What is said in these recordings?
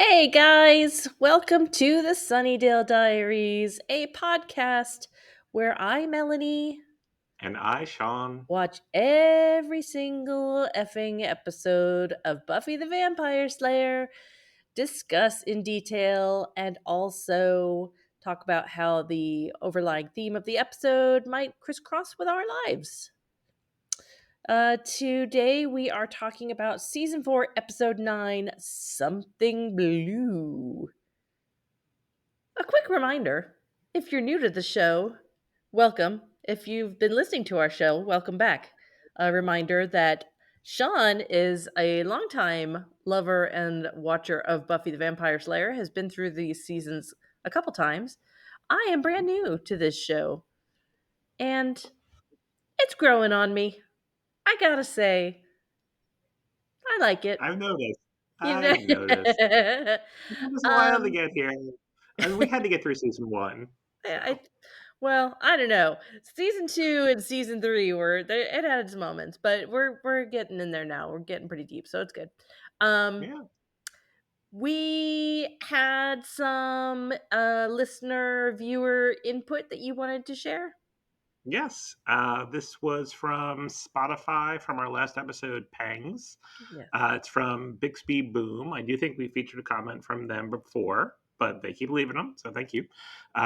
Hey guys, welcome to the Sunnydale Diaries, a podcast where I, Melanie, And I, Sean. watch every single effing episode of Buffy the Vampire Slayer, discuss in detail, and also talk about how the overlying theme of the episode might crisscross with our lives. Today we are talking about season 4, episode 9, Something Blue. A quick reminder, if you're new to the show, welcome. If you've been listening to our show, welcome back. A reminder that Sean is a longtime lover and watcher of Buffy the Vampire Slayer, has been through these seasons a couple times. I am brand new to this show, and it's growing on me. I gotta say, I like it. I've noticed. You know? I've noticed. It took us a while to um, get here. I mean, we had to get through season one. I So, Well, I don't know. Season 2 and season 3 it had its moments, but we're getting in there now. We're getting pretty deep, so it's good. Um yeah. we had some listener viewer input that you wanted to share. Yes. This was from Spotify from our last episode, Pangs. Yes. It's from Bixby Boom. I do think we featured a comment from them before, but they keep leaving them, so thank you.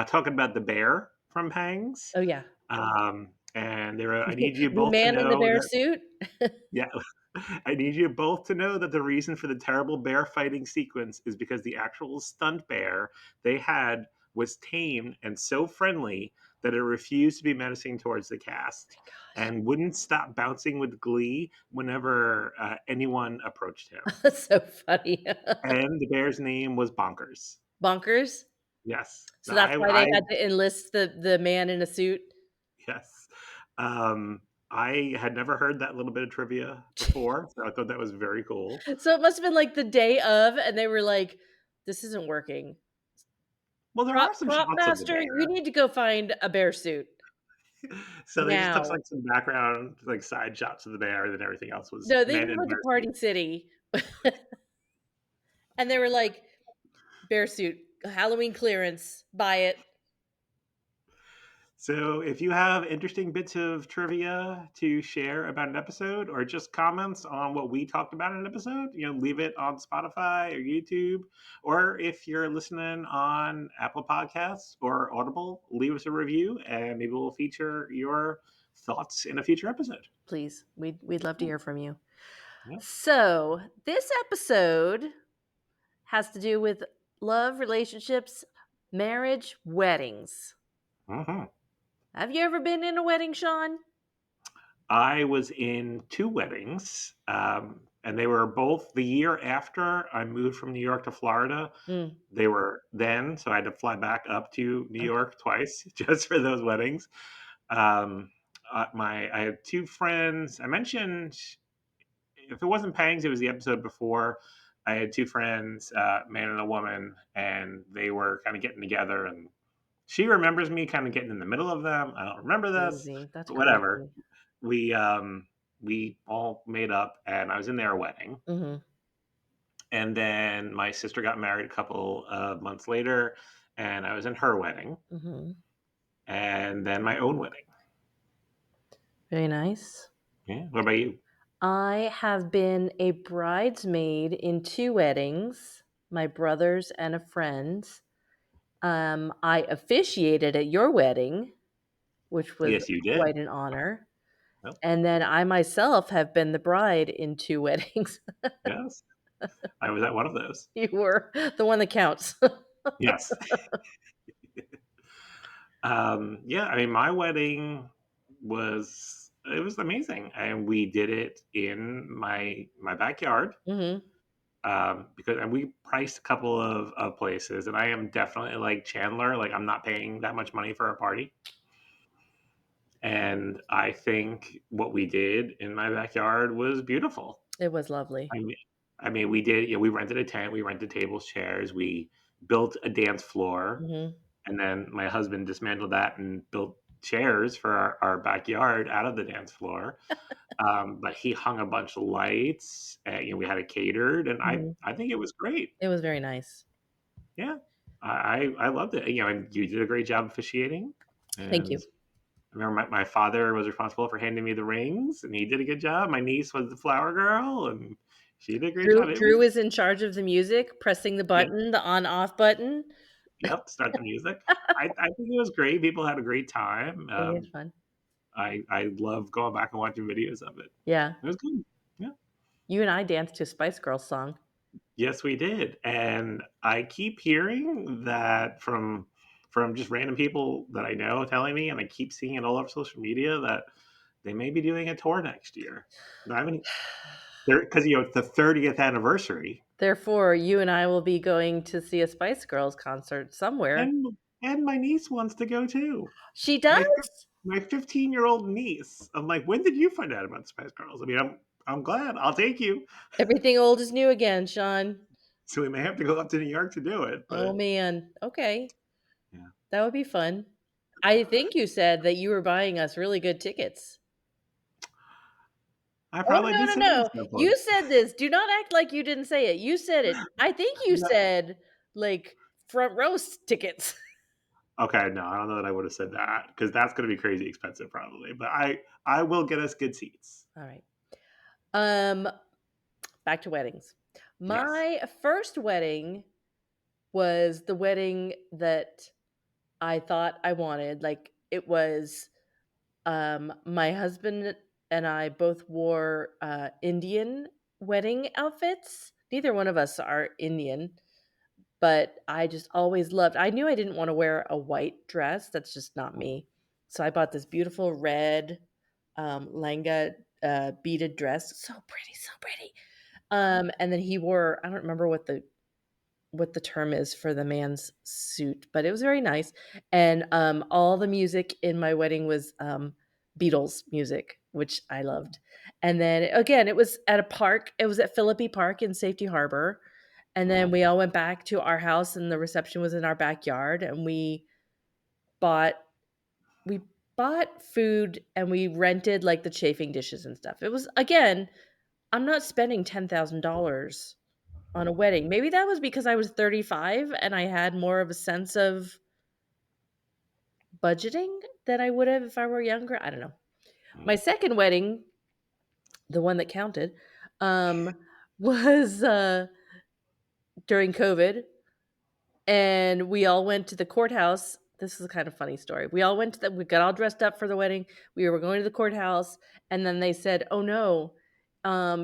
Talking about the bear from Pangs. Oh yeah. And they were, I need you The both to man in the know bear that. suit. Yeah. I need you both to know that the reason for the terrible bear fighting sequence is because the actual stunt bear they had was tame and so friendly that it refused to be menacing towards the cast and wouldn't stop bouncing with glee whenever anyone approached him. That's so funny. And the bear's name was Bonkers. Bonkers. Yes. So that's why they had to enlist the man in a suit. Yes. Um, I had never heard that little bit of trivia before, so I thought that was very cool. So it must have been like the day of, and they were like, "This isn't working. Well, there Prop are some prop shots of the master, you bear. need to go find a bear suit So they just took now." like some background, like side shots of the bear, and then everything else was No, they men in went to bear Party suits. City, and they were like, "Bear suit, Halloween clearance, buy it." So if you have interesting bits of trivia to share about an episode, or just comments on what we talked about in an episode, leave it on Spotify or YouTube, or if you're listening on Apple Podcasts or Audible, leave us a review, and maybe we'll feature your thoughts in a future episode. Please, we'd love to hear from you. Yeah. So this episode has to do with love, relationships, marriage, weddings. Mhm. Have you ever been in a wedding, Sean? I was in two weddings, and they were both the year after I moved from New York to Florida. Mm, They were then, so I had to fly back up to New okay. York twice just for those weddings. Um, I had two friends. I mentioned if it wasn't Pangs, it was the episode before. I had two friends, man and a woman, and they were kind of getting together. And she remembers me kind of getting in the middle of them. I don't remember this, Crazy. That's but whatever. crazy. We all made up, and I was in their wedding. Hmm. And then my sister got married a couple of months later, and I was in her wedding, Hmm. and then my own wedding. Very nice. Yeah. What about you? I have been a bridesmaid in two weddings, my brother's and a friend's. I officiated at your wedding, which was Yes, you did. quite an honor. Well, And then I myself have been the bride in two weddings. yes, I was at one of those. You were the one that counts. Yes. Yeah. I mean, my wedding was amazing, and we did it in my backyard. Hmm. Because and we priced a couple of places, and I am definitely like Chandler. Like I'm not paying that much money for a party. And I think what we did in my backyard was beautiful. It was lovely. I mean, we did. We rented a tent. We rented tables, chairs. We built a dance floor, Hmm. and then my husband dismantled that and built chairs for our backyard out of the dance floor. But he hung a bunch of lights. We had it catered, and I Mhm. I think it was great. It was very nice. Yeah, I loved it. And you did a great job officiating. Thank And you. I remember my father was responsible for handing me the rings, and he did a good job. My niece was the flower girl, and she did a great Drew job. It Drew was is in charge of the music, pressing the Yep, button, the on-off button. yep. Start the music. I think it was great. People had a great time. It was fun. I love going back and watching videos of it. Yeah. It was good. Yeah. You and I danced to a Spice Girls song. Yes, we did. And I keep hearing that from just random people that I know telling me, and I keep seeing it all over social media that they may be doing a tour next year. I mean, because it's the 30th anniversary, Therefore, you and I will be going to see a Spice Girls concert somewhere. and my niece wants to go too. She My does? my 15-year-old niece. I'm like, when did you find out about the Spice Girls? I mean, I'm glad. I'll take you. Everything old is new again, Sean. So we may have to go up to New York to do it, Oh but man. Okay. yeah, That would be fun. I think you said that you were buying us really good tickets. I Oh, probably no, did no, say that at no. some point. You said this. Do not act like you didn't say it. You said it. I think you said, like, front row tickets. Okay, no, I don't know that I would have said that because that's going to be crazy expensive probably. But I will get us good seats. All right. Um, Back to weddings. Yes. My first wedding was the wedding that I thought I wanted. Like, it was my husband and I both wore Indian wedding outfits. Neither one of us are Indian, but I just always loved. I knew I didn't want to wear a white dress. That's just not me. So I bought this beautiful red langa beaded dress. So pretty, so pretty. And then he wore, I don't remember what the term is for the man's suit, but it was very nice. And all the music in my wedding was Beatles music, which I loved. And then again, it was at a park. It was at Philippi Park in Safety Harbor. And then we all went back to our house, and the reception was in our backyard. And bought we bought food, and we rented like the chafing dishes and stuff. It was again, I'm not spending $10,000 on a wedding. Maybe that was because I was 35 and I had more of a sense of budgeting than I would have if I were younger. I don't know. My second wedding, the one that counted, um, was during COVID, and we all went to the courthouse. This is a kind of funny story. We got all dressed up for the wedding. We were going to the courthouse, and then they said, "Oh no,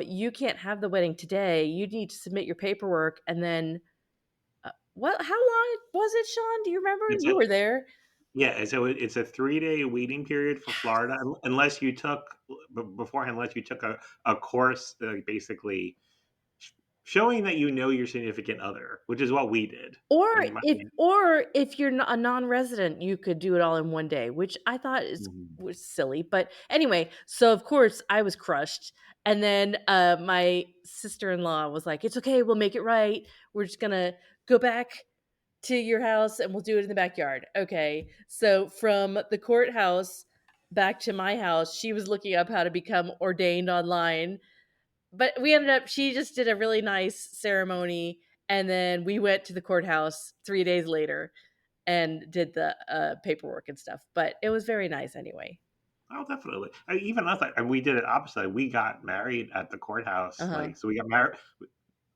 you can't have the wedding today. You need to submit your paperwork." And then what? How long was it, Sean? Do you remember? It's a You were there. Yeah, so it's a 3-day waiting period for Florida, unless you took beforehand, unless you took a course, basically showing that you know your significant other, which is what we did. Or And if you're a non-resident, you could do it all in one day, which I thought Mhm. was silly. But anyway, so of course I was crushed. And then my sister-in-law was like, "It's okay, we'll make it right. We're just gonna go back to your house and we'll do it in the backyard." Okay. So from the courthouse back to my house, she was looking up how to become ordained online, but we ended up she just did a really nice ceremony, and then we went to the courthouse 3 days later and did the paperwork and stuff, but it was very nice anyway. Oh, definitely. Even us, and we did it opposite. We got married at the courthouse. Uh-huh. Like, so we got married.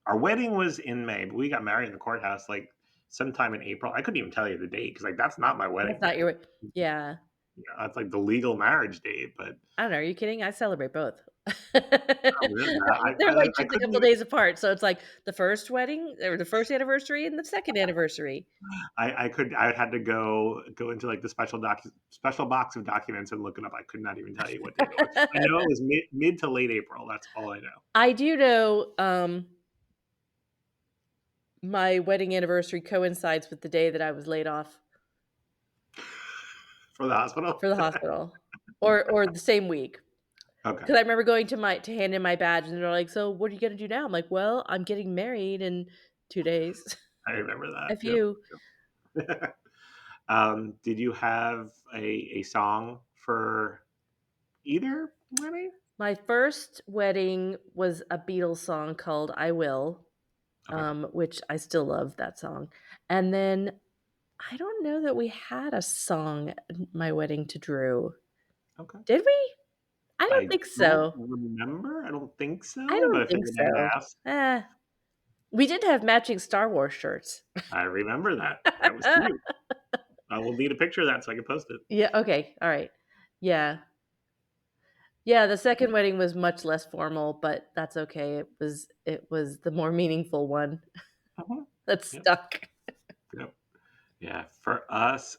Our wedding was in May, but we got married in the courthouse like sometime in April. I couldn't even tell you the date because like that's not my That's wedding not day. your yeah. That's like the legal marriage date. But I don't know, are you kidding? I celebrate both. I, They're I, like I just a couldn't couple even. days apart, so it's like the first wedding or the first anniversary and the second anniversary. I had to go into like the special box of documents and look it up. I could not even tell you what date it was. I know it was mid to late April. That's all I know. I do know my wedding anniversary coincides with the day that I was laid off For the hospital. for the hospital, or the same week. Okay, Because I remember going to hand in my badge, and they're like, "So what are you gonna do now?" I'm like, "Well, I'm getting married in 2 days." I remember that. F you. Yep. Did you have a song for either wedding? My first wedding was a Beatles song called "I Will," Okay. which I still love that song. And then I don't know that we had a song at my wedding to Drew. Okay. Did we? I don't I think don't so. remember. I don't think I so, but don't I think figured I'd so. ask. Eh, we did have matching Star Wars shirts. I remember that. That was cute. I will need a picture of that so I can post it. Yeah, okay, alright. Yeah. Yeah, the second wedding was much less formal, but that's okay. It was the more meaningful one Uh-huh. that Yep. stuck. Yep. Yeah. For us,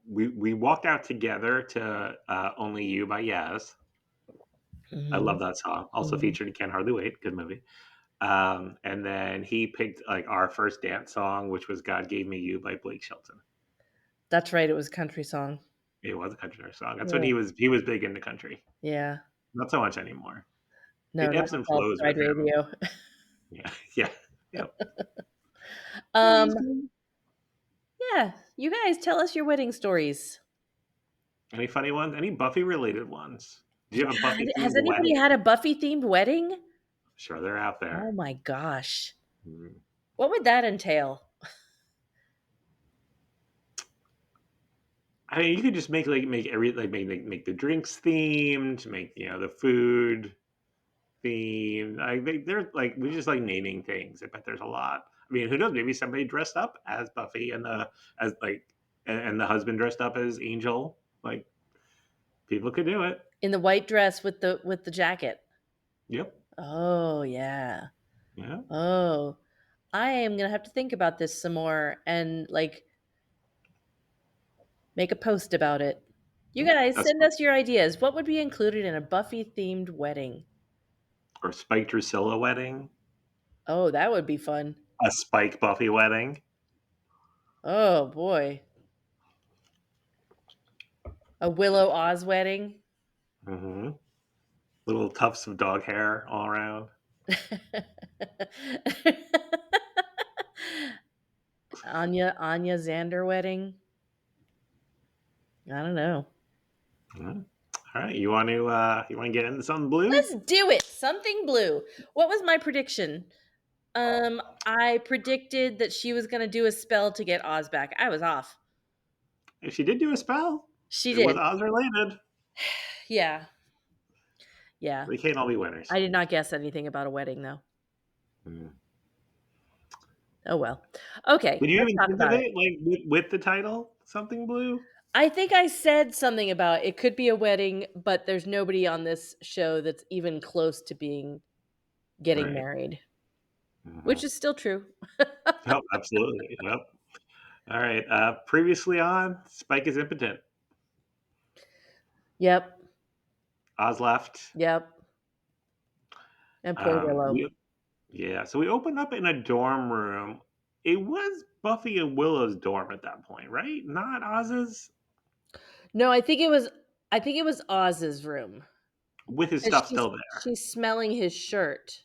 we walked out together to "Only You" by Yaz. I love Mhm, that song. Also mhm. featured in "Can't Hardly Wait." Good movie. And then he picked like our first dance song, which was "God Gave Me You" by Blake Shelton. That's right, it was a country song. It was a country song. That's when Yeah, he was big into country. yeah. Not so much anymore. No, It now ebbs it's and all flows Pride with him. Radio. Yeah. Yeah. Yep. Yeah, he's Um, good. yeah, you guys tell us your wedding stories. Any funny ones? Any Buffy related ones? Do you Yeah, have a Buffy themed has anybody wedding? had a Buffy-themed wedding? Sure, they're out Oh there. my gosh. Mm. What would that entail? I mean, you could just make every make the drinks themed, make the food themed. They're like we just like naming things. I bet there's a lot. I mean, who knows? Maybe somebody dressed up as Buffy and the as like and the husband dressed up as Angel. Like people could do it. In the white dress with the jacket. Yep. Oh, yeah. Yeah. Oh, I am gonna have to think about this some more and, like, make a post about it. You Yeah. guys That's send us your ideas. What would be included in a Buffy-themed wedding? or Spike Drusilla wedding, Oh, that would be fun. a Spike Buffy wedding. Oh, boy. A Willow Oz wedding? Hmm. Little tufts of dog hair all around. Anya Xander wedding? I don't know. Mhm. All right, you want to get into something blue? Let's do it! Something blue. What was my prediction? I predicted that she was gonna do a spell to get Oz back. I was off. If she did do a spell, She it was did. Oz related. Yeah. Yeah. They can't all be winners. I did not guess anything about a wedding, though. Mm. Oh, well. Okay, Would you let's even talk think of about it. it like with the title something blue? I think I said something about it could be a wedding, but there's nobody on this show that's even close to being getting Right. married, Hmm. which is still true. Yep, absolutely. Yep. All right. Previously on Spike is impotent. Yep. Oz left. Yep. And poor Willow. We Yeah, so we opened up in a dorm room. It was Buffy and Willow's dorm at that point, right? Not Oz's, No, I think it was Oz's room. with his 'Cause stuff still there. she's smelling his shirt.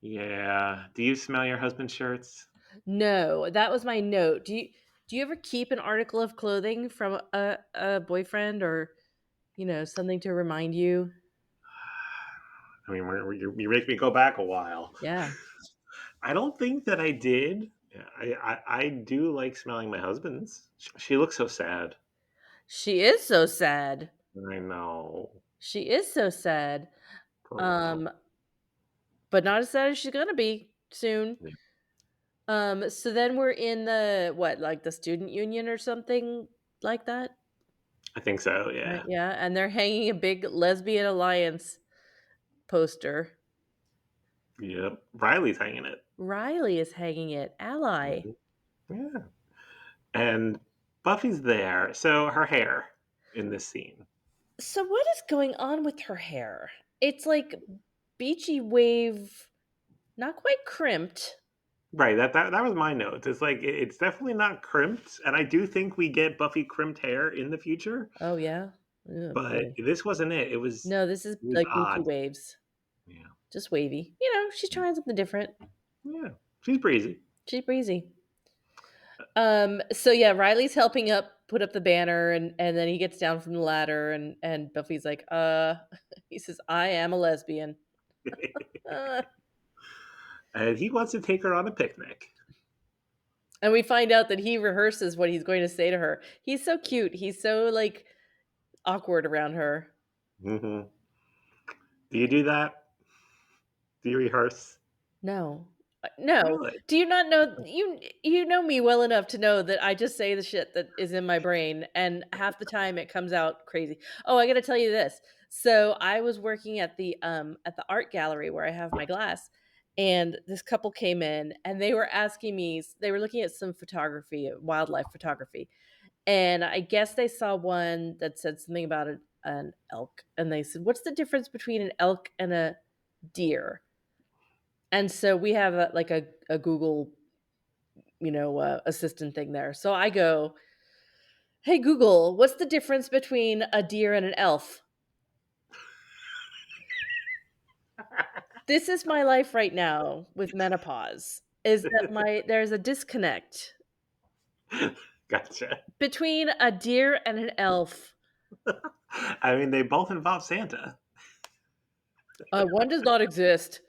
Yeah. Do you smell your husband's shirts? No, that was my note. Do you ever keep an article of clothing from a boyfriend or, something to remind you? I mean, you make me go back a while. Yeah. I don't think that I did. Yeah, I do like smelling my husband's. She looks so sad. She is so sad. I know. She is so sad. Poor Willow. Um, but not as sad as she's gonna be soon. Yeah, So then we're in the what, like the student union or something like that? I think so. Right, Yeah. yeah, and they're hanging a big lesbian alliance poster. Yep. Riley's hanging it. Riley is hanging it. Ally. Mhm. Yeah. And Buffy's there. So her hair in this scene. So what is going on with her hair? It's like beachy wave, not quite crimped. Right. That was my notes. It's like it's definitely not crimped, and I do think we get Buffy crimped hair in the future. Oh yeah. Oh But boy. this wasn't it. No, this is It was like beachy odd. waves. Yeah. Just wavy. She's trying something different. Yeah. She's breezy. She's breezy. So yeah, Riley's helping up put up the banner, and then he gets down from the ladder, and Buffy's like, he says, "I am a lesbian." Uh, And he wants to take her on a picnic. and we find out that he rehearses what he's going to say to her. He's so cute. He's so like awkward around her. Mm-hmm. Do you do that? Do you rehearse? No. No. Really? Do you not know you know me well enough to know that I just say the shit that is in my brain, and half the time it comes out crazy. Oh, I got to tell you this. So, I was working at the art gallery where I have my glass, and this couple came in and they were asking me, they were looking at some photography, wildlife photography. And I guess they saw one that said something about an elk, and they said, "What's the difference between an elk and a deer?" And so we have a Google, assistant thing there. So I go, "Hey Google, what's the difference between a deer and an elf?" This is my life right now with menopause. Is that there's a disconnect Gotcha. between a deer and an elf. I mean, they both involve Santa. One does not exist.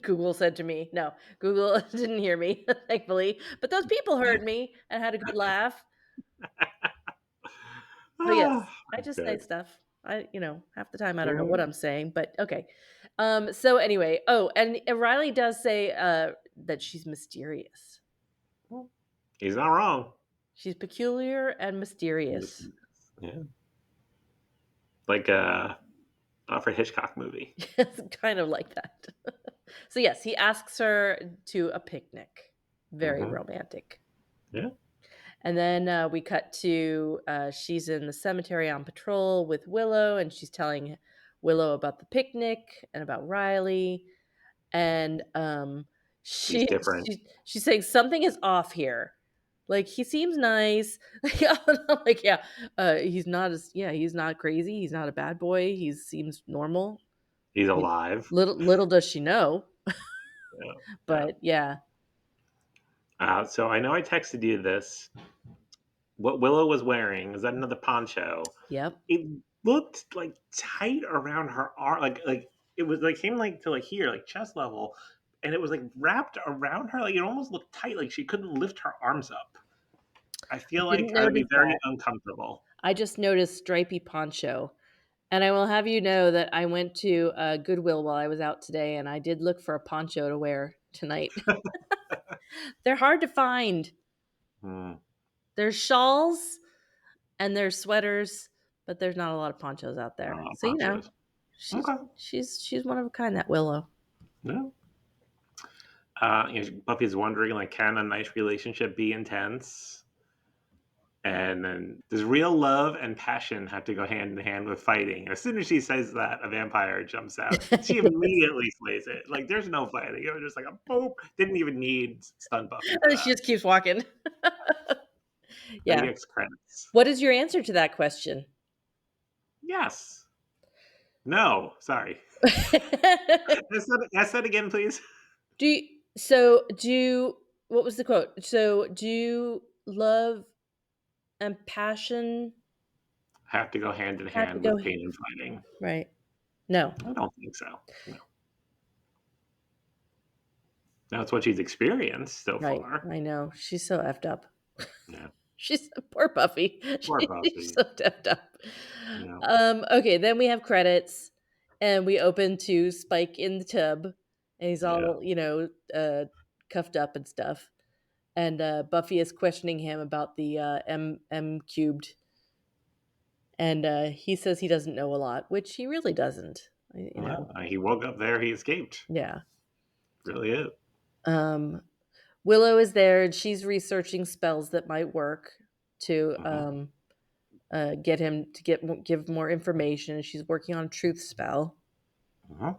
Google said to me. No, Google didn't hear me, thankfully. But those people heard me and had a good laugh. So yes, Ah, I just say good. stuff. Half the time I don't know what Mhm. I'm saying, but okay. So anyway, oh, and Riley does say that she's mysterious. He's not wrong. She's peculiar and mysterious. Yeah. Like a Alfred Hitchcock movie. It's kind of like that. So yes, he asks her to a picnic. Very Hmm. romantic. Yeah. And then we cut to she's in the cemetery on patrol with Willow, and she's telling Willow about the picnic and about Riley. And He's she, different. she's saying something is off here. Like he seems nice. Yeah, I'm like, yeah, he's not crazy. He's not a bad boy. He seems normal. He's I mean, alive. little does she know, Yeah. Yeah. but yeah, So I know I texted you this. What Willow was wearing is that another poncho. yep. It looked like tight around her arm, like it was like came like to like here, like chest level, and it was like wrapped around her. Like it almost looked tight, like she couldn't lift her arms up. I I feel like didn't I would be notice very that. uncomfortable. I just noticed stripy poncho. And I will have you know that I went to Goodwill while I was out today, and I did look for a poncho to wear tonight. They're hard to find. Hmm. There's shawls and there's sweaters, but there's not a lot of ponchos out there. So Ponchos. she's Okay. she's one of a kind. That Willow. No. Buffy's wondering, like, can a nice relationship be intense? And then does real love and passion have to go hand in hand with fighting? And as soon as she says that, a vampire jumps out. She Yes. immediately slays it. Like, there's no fighting. It was just like a boop. Didn't even need stun Buffy for And that. she just keeps walking. Big Yeah. X credits. What is your answer to that question? Yes. No. Sorry. Ask that again, please. Do you, so do what was the quote? So do love and passion Have to go hand in have to hand go with pain and fighting. right? No. I don't think so. No. That's what she's experienced so Right. far. I know. She's so effed up. Yeah. She's poor Buffy. Poor She's Buffy. so effed up. Yeah. Okay, then we have credits and we open to Spike in the tub and he's Yeah. all, cuffed up and stuff. And Buffy is questioning him about the M cubed. And he says he doesn't know a lot, which he really doesn't. Well, he woke up there. He escaped. Yeah. Really is. Um, Willow is there and she's researching spells that might work to Mhm. get him to give more information. She's working on a truth spell. Mhm.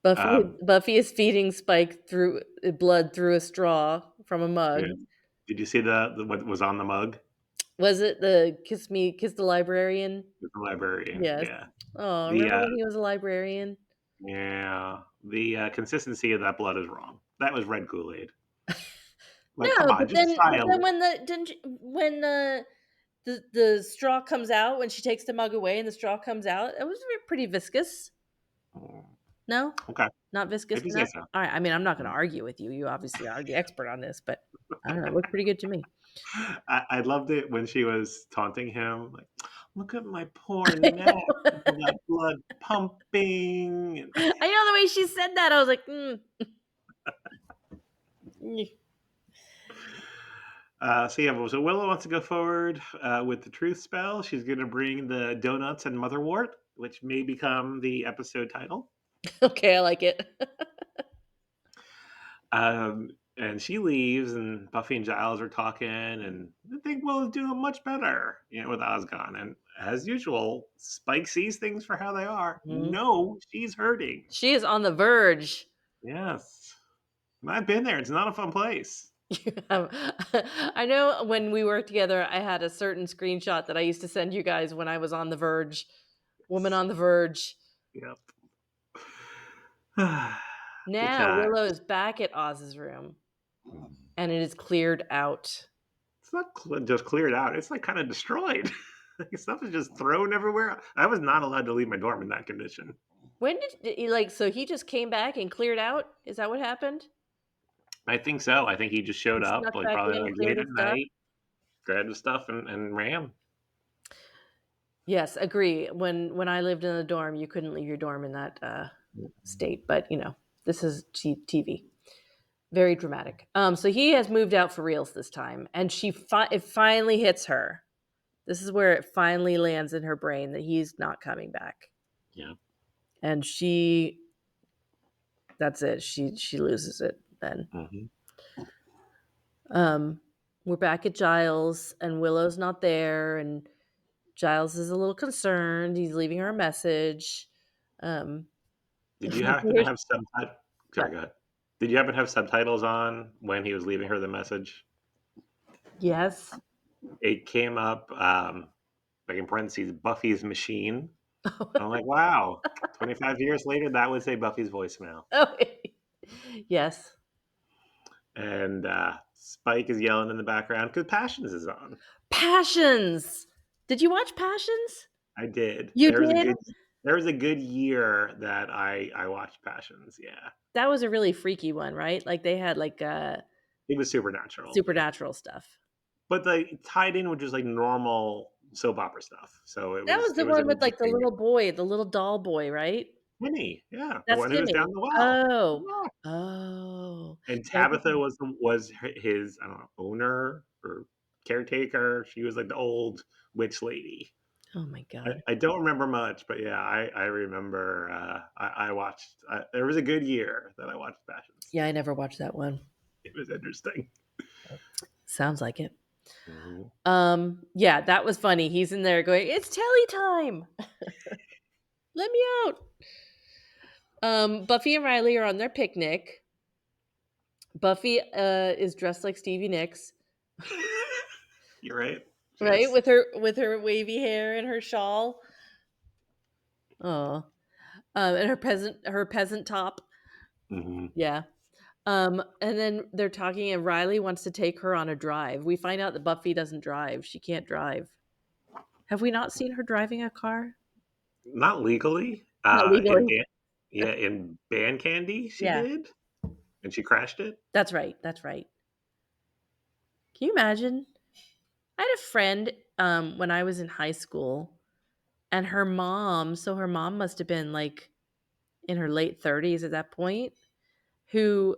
Buffy Um, Buffy is feeding Spike through blood through a straw from a yeah. mug. Did you see the what was on the mug? Was it the kiss the librarian? The librarian. Yes. Yeah. Oh, The remember when he was a librarian? yeah. The consistency of that blood is wrong. That was red Kool Aid. Like, come No, on, just sigh but a then little. when the didn't you when the straw comes out, when she takes the mug away and the straw comes out, it was pretty viscous. No? Okay, Not viscous if you say enough? so. Alright, I mean, I'm not gonna argue with you. You obviously are the expert on this, but I don't know, it looked pretty good to me. I loved it when she was taunting him, like, "Look at my poor neck, all that blood pumping." And, I know the way she said that, I was like, so yeah, so Willow wants to go forward with the truth spell. She's going to bring the donuts and Motherwort, which may become the episode title. okay, I like it. And she leaves, and Buffy and Giles are talking, and I think Willow's doing much better, with Osgon. And as usual, Spike sees things for how they are. Mhm. No, she's hurting. She is on the verge. Yes. And I've been there. It's not a fun place. Um, I know when we worked together, I had a certain screenshot that I used to send you guys when I was on the verge. Woman on the verge. Yep. Good Now time. Willow is back at Oz's room, and it is cleared out. It's not just cleared out. It's like kind of destroyed. Like, stuff is just thrown everywhere. I was not allowed to leave my dorm in that condition. When did he like? So he just came back and cleared out. Is that what happened? I think so. I think he just He showed up, snuck like back probably in, like cleared late at his stuff. night, grabbed his stuff, and ran. Yes, agree. When I lived in the dorm, you couldn't leave your dorm in that state. But this is TV. Very dramatic. So he has moved out for reals this time, and it finally hits her. This is where it finally lands in her brain that he's not coming back, Yeah. and that's it. She loses it then. Hmm. Um, we're back at Giles, and Willow's not there, and Giles is a little concerned. He's leaving her a message. Um, Did you happen to here's have subtitles? what? Sorry, go ahead. Did you happen to have subtitles on when he was leaving her the message? Yes. It came up, like in parentheses, Buffy's machine. I'm like, wow, 25 years later, that would say Buffy's voicemail. Oh, yes. And Spike is yelling in the background because Passions is on. Passions. Did you watch Passions? I did. You did? There was a good year that I watched Passions. Yeah, That was a really freaky one, right? Like they had like it was supernatural, supernatural stuff. but they tied in with just like normal soap opera stuff. So That was it the was one an with like the interesting little boy, the little doll boy, right? Timmy. Yeah, the That's one who was down Timmy. the well. Oh. Yeah. Oh. And Yeah, I Tabitha think was his, I don't know, owner or caretaker. She was like the old witch lady. oh my god. I don't remember much, but yeah, I remember. I watched. There was a good year that I watched Passions. Yeah, I never watched that one. It was interesting. Sounds like it. Mhm. Yeah, that was funny. He's in there going, "It's telly time. Let me out." Buffy and Riley are on their picnic. Buffy is dressed like Stevie Nicks, You're right. right? Yes. With her wavy hair and her shawl. Oh. And her peasant top. Hmm. Yeah. And then they're talking, and Riley wants to take her on a drive. We find out that Buffy doesn't drive. She can't drive. Have we not seen her driving a car? Not legally. Not legally. Yeah, in Band Candy, she Yeah, did, and she crashed it. that's right. That's right. Can you imagine? I had a friend when I was in high school, and her mom must have been like in her late 30s at that point, who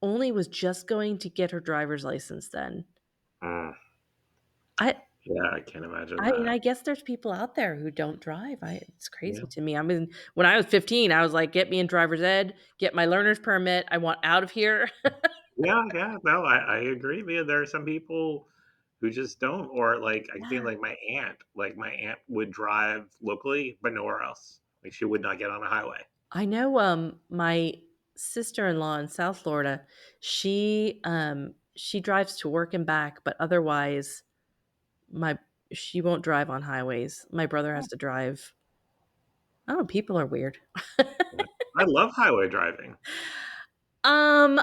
only was just going to get her driver's license then. Mm, I yeah, I can't imagine I mean, that. I guess there's people out there who don't drive. It's Yeah. crazy to me. I mean, when I was 15, I was like, "Get me in driver's ed, get my learner's permit. I want out of here." Yeah, yeah. No, I agree. Yeah, there are some people who just don't, or like I think Yeah. like my aunt would drive locally, but nowhere else. Like she would not get on a highway. I know my sister-in-law in South Florida, she drives to work and back, but otherwise my she won't drive on highways. My brother has to drive. I don't know, people are weird. I love highway driving. Um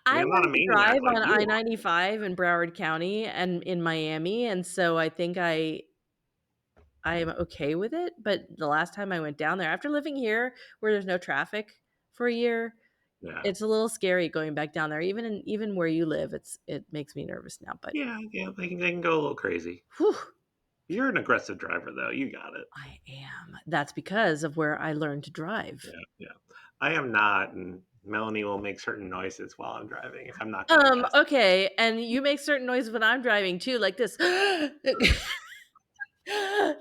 I I mean, I'm not a learned to maniac drive like on you are. I-95 in Broward County and in Miami, and so I think I am okay with it, but the last time I went down there, after living here where there's no traffic for a year, Yeah. it's a little scary going back down there. Even where you live, it makes me nervous now, but Yeah, yeah, they can go a little crazy. whew, You're an aggressive driver, though. You got it. I am. That's because of where I learned to drive. Yeah, yeah. I am not, and Melanie will make certain noises while I'm driving if I'm not going fast. Okay, and you make certain noises when I'm driving too, like this.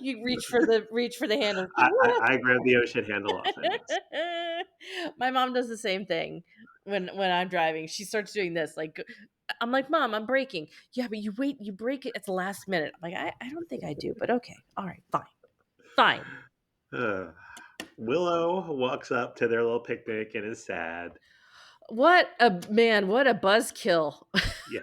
You reach for the handle. I grab the ocean handle often. Yes. My mom does the same thing when I'm driving. She starts doing this. Like I'm like, Mom, I'm braking. Yeah, but you wait, you break it at the last minute. I'm like, I don't think I do, but okay. All right, fine. Fine. Uh, Willow walks up to their little picnic and is sad. What a buzzkill. Yeah,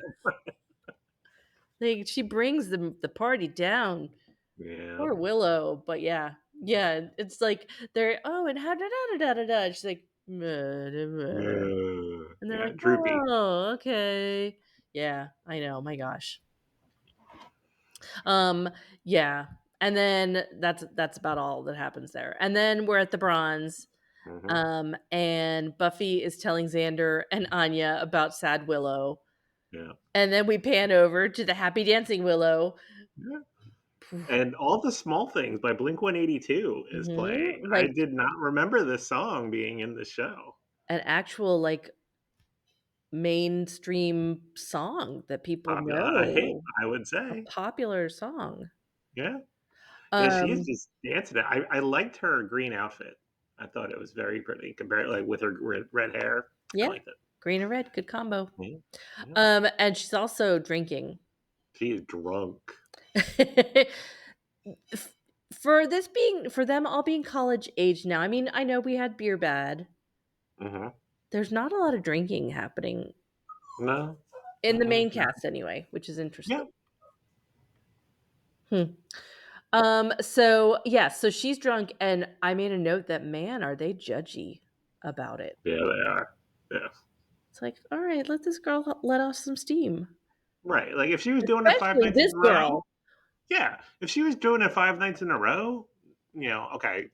Like she brings the party down. yeah. Poor Willow, but yeah. Yeah, it's like they're and how da da da da da. She's like, "Meh, da, meh." And they're Yeah, like, droopy. "Oh, okay." Yeah, I know. My gosh. Yeah. And then that's about all that happens there. And then we're at the bronze. Hmm. And Buffy is telling Xander and Anya about sad Willow. Yeah. And then we pan over to the happy dancing Willow. Yeah. And All the Small Things by Blink 182 is playing. I Like did not remember this song being in the show. an actual like mainstream song that people Popular, know, I would a say. popular song. Yeah. Yeah, she's Um, just dancing. I liked her green outfit. I thought it was very pretty compared like with her red hair. I yeah, liked it. green and red, good combo. Yeah. Yeah. And she's also drinking. She is drunk. For them all being college age now. I mean, I know we had beer bad. Hmm. There's not a lot of drinking happening No. in the Mm-mm. main cast anyway, which is Yeah. interesting. Hmm. So yeah, so she's drunk, and I made a note that man, are they judgy about it? Yeah, they are. Yeah. It's like, all right, let this girl let off some steam, Right. Like if she was doing it five especially nights in this a row, girl. yeah. If she was doing it 5 nights in a row, okay,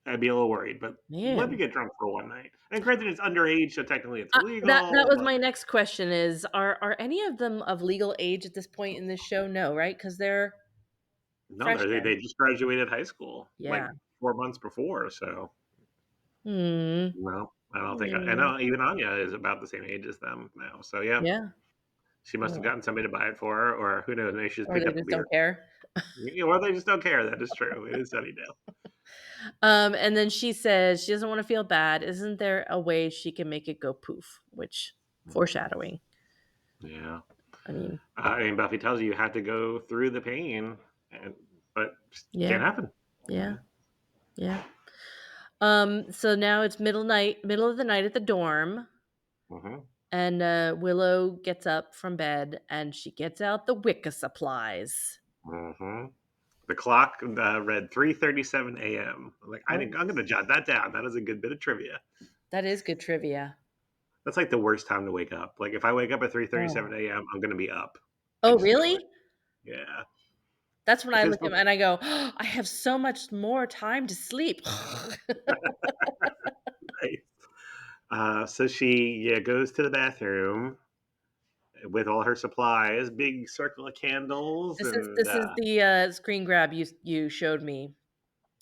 I'd be a little worried. But let me Man, get drunk for one night. And granted, it's underage, so technically it's that illegal. was But my next question: is are any of them of legal age at this point in this show? No, right? Because they're no, they freshmen. just graduated high school like Yeah. 4 months before. So Hmm. no, I don't think. I Hmm. know even Anya is about the same age as them now. So yeah, Yeah. she must have Well, gotten somebody to buy it for her, or who knows? Maybe she just or picked they up a just beer. don't care. Yeah, or they just don't care. That is true. It is Sunnydale. And then she says she doesn't want to feel bad. Isn't there a way she can make it go poof? Which foreshadowing. Yeah. I mean, I mean, Buffy tells you you have to go through the pain, but yeah, can't happen. yeah, yeah. So now it's middle of the night at the dorm, Mm-hmm. and Willow gets up from bed and she gets out the Wicca supplies. Mm-hmm. The clock read 3:37 a.m. Like I Oh, think I'm going to jot that down. That is a good bit of trivia. that is good trivia. That's like the worst time to wake up. Like if I wake up at Oh, 3:37 a.m., I'm going to be up. I oh, just know it. really? Yeah. That's when If I it's look at and I go, oh, I have so much more time to sleep. right. So she goes to the bathroom with all her supplies, big circle of candles, and This is the screen grab you showed me.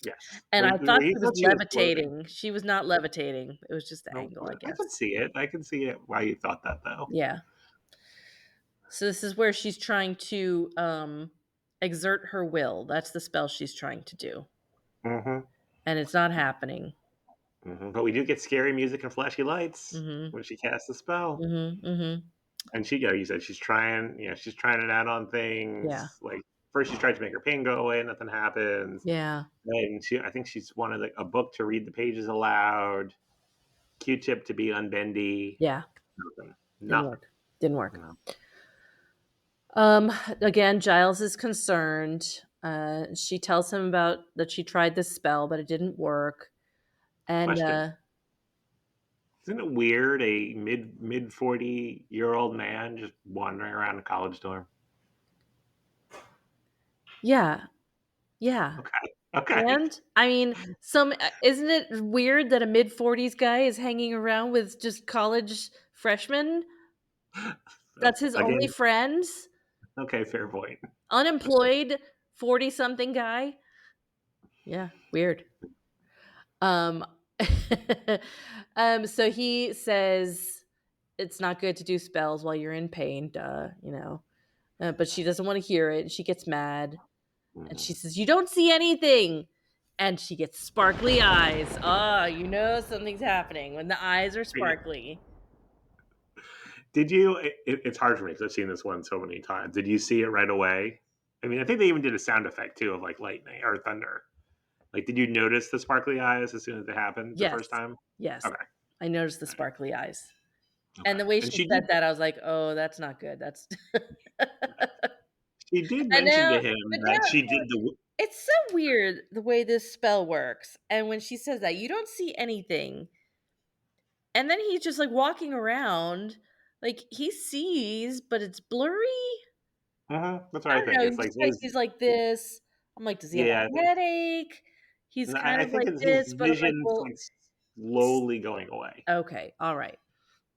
yes, And where, I thought where you she was thought she was floating. levitating. She was not levitating. It was just the No, angle, I I can guess. see it. I can see it. Why you thought that though? Yeah. So this is where she's trying to exert her will. That's the spell she's trying to do. Mm-hmm. And it's not happening. Mm-hmm. But we do get scary music and flashy lights Mhm. when she casts the spell. Mhm. Mhm. And she, you said she's trying. She's trying it out on Yeah. things. Like first, she tried to make her pain go away. Nothing happens. Yeah. Then I think she's wanted like a book to read the pages aloud. Q-tip to be unbendy. Yeah. Nothing. Didn't Nothing. work. Didn't work. No. Again, Giles is concerned. She tells him about that she tried this spell, but it didn't work. And Question: Isn't it weird? A mid 40-year-old man just wandering around a college dorm. Yeah. Yeah. Okay. Okay. And I mean, some isn't it weird that a mid-40s guy is hanging around with just college freshmen? Oh, That's his only again, friends? okay, fair point. Unemployed 40-something guy? Yeah, weird. Um so he says it's not good to do spells while you're in pain, duh. But she doesn't want to hear it. She gets mad and Mhm. she says, "You don't see anything." And she gets sparkly eyes. Ah, something's happening when the eyes are sparkly. Did you? It's hard for me because I've seen this one so many times. Did you see it right away? I mean, I think they even did a sound effect too of like lightning or thunder. Like, did you notice the sparkly eyes as soon as it happened the Yes. first time? Yes. Okay. I noticed the sparkly eyes. Okay. And the way And she said she that, I was like, "Oh, that's not good. That's." did And mention now to him but that now she did the. it's so weird the way this spell works. And when she says that, you don't see anything. And then he's just like walking around, like he sees, but it's blurry. That's what I I don't think. know. It's like He's like this. I'm like, does he have yeah, I a think, headache? He's and kind I of think like it's his this, but I'm like, vision's well, like he's slowly going away. okay. All right.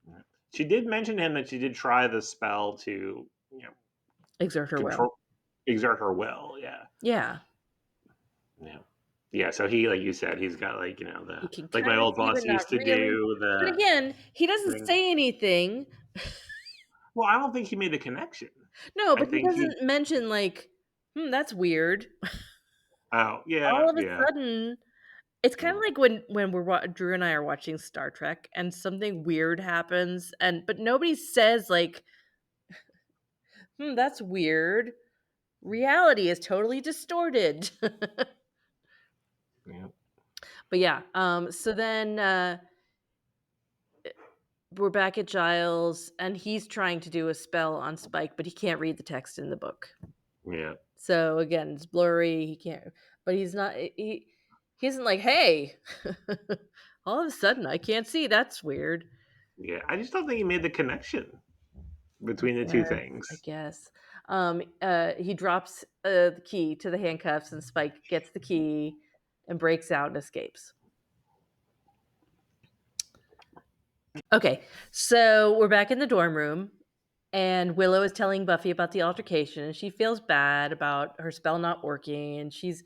Yeah. She did mention to him that she did try the spell to, Exert her will. control, exert her will. Yeah, Yeah. yeah, yeah. So he, like you said, he's got like He the can like my kind of old see, boss but not used to really. do But the again, he doesn't thing. say anything. Well, I don't think he made the connection. No, I but he think he. doesn't mention like, that's weird. Oh All yeah, of a yeah. sudden, it's kind of Mm. like when Drew and I are watching Star Trek and something weird happens, and but nobody says like, that's weird. Reality is totally distorted. Yeah, But yeah, so then we're back at Giles, and he's trying to do a spell on Spike, but he can't read the text in the book. yeah, So again, it's blurry. He can't, but he's not. He isn't like, hey, all of a sudden I can't see. That's weird. yeah. I just don't think he made the connection between the two I things. guess. He drops the key to the handcuffs, and Spike gets the key and breaks out and escapes. Okay, so we're back in the dorm room, and Willow is telling Buffy about the altercation, and she feels bad about her spell not working, and she's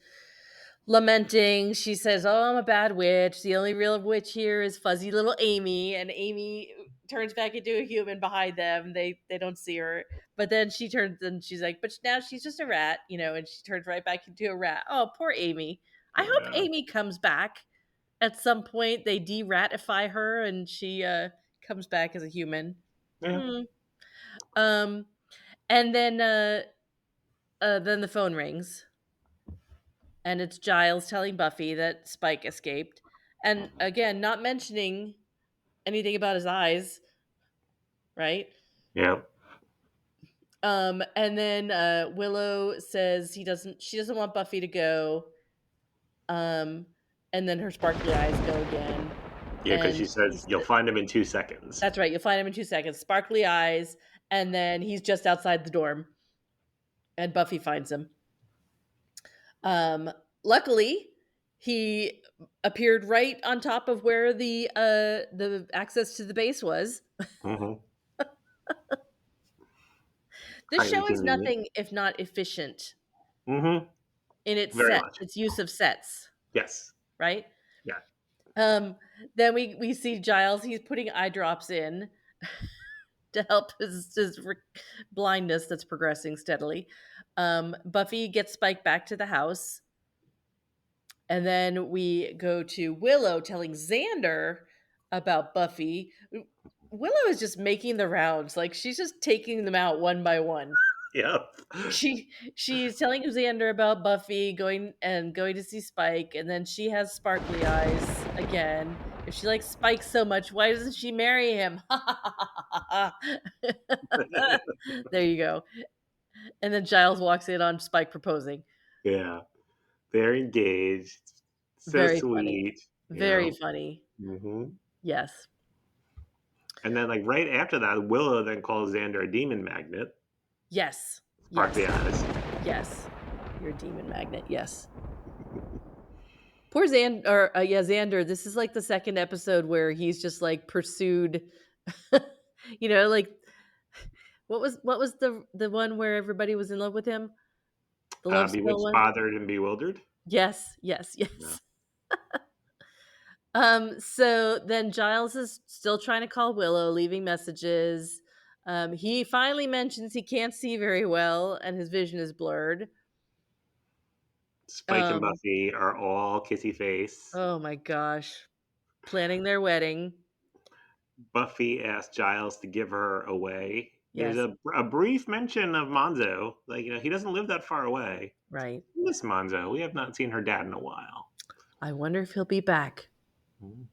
lamenting. She says, "Oh, I'm a bad witch. The only real witch here is fuzzy little Amy." And Amy turns back into a human behind them. They don't see her, but then she turns and she's like, "But now she's just a rat, And she turns right back into a rat. Oh, poor Amy. I hope Yeah, Amy comes back at some point. They de-ratify her and she comes back as a human. yeah, Hmm. Um, and then the phone rings and it's Giles telling Buffy that Spike escaped. And again, not mentioning anything about his eyes, right? yeah, And then Willow says she doesn't want Buffy to go. Um, and then her sparkly eyes go again. yeah. Because And she says you'll find him in 2 seconds. that's right, you'll find him in 2 seconds. Sparkly eyes, and then he's just outside the dorm, and Buffy finds him. Um, Luckily, he appeared right on top of where the access to the base was. Hmm. This Highly show is convenient. nothing if not efficient Hmm. in its Very set, much. its use of sets, Yes. right? Yeah. Then we see Giles. He's putting eye drops in to help his blindness that's progressing steadily. Buffy gets Spike back to the house, and then we go to Willow telling Xander about Buffy. Willow is just making the rounds, like she's just taking them out one by one. Yep. She's telling Xander about Buffy going to see Spike, and then she has sparkly eyes again. If she likes Spike so much, why doesn't she marry him? There you go. And then Giles walks in on Spike proposing. Yeah. They're engaged. So Very funny. sweet. Very funny. Hmm. Yes. And then, like, right after that, Willow then calls Xander a demon magnet. Yes. Spark Yes. the eyes. Yes. You're a demon magnet. Yes. Poor Xander. This is like the second episode where he's just like pursued, like what was the one where everybody was in love with him? The love spell Bewitched, one? bothered, and bewildered. Yes, yes, Yeah. yes. So then Giles is still trying to call Willow, leaving messages. He finally mentions he can't see very well and his vision is blurred. Spike and Um, Buffy are all kissy face. oh my gosh. Planning their wedding. Buffy asks Giles to give her away. There's Yes, a brief mention of Monzo. Like, he doesn't live that far away. right. Miss Monzo. We have not seen her dad in a while. I wonder if he'll be back. Mhm.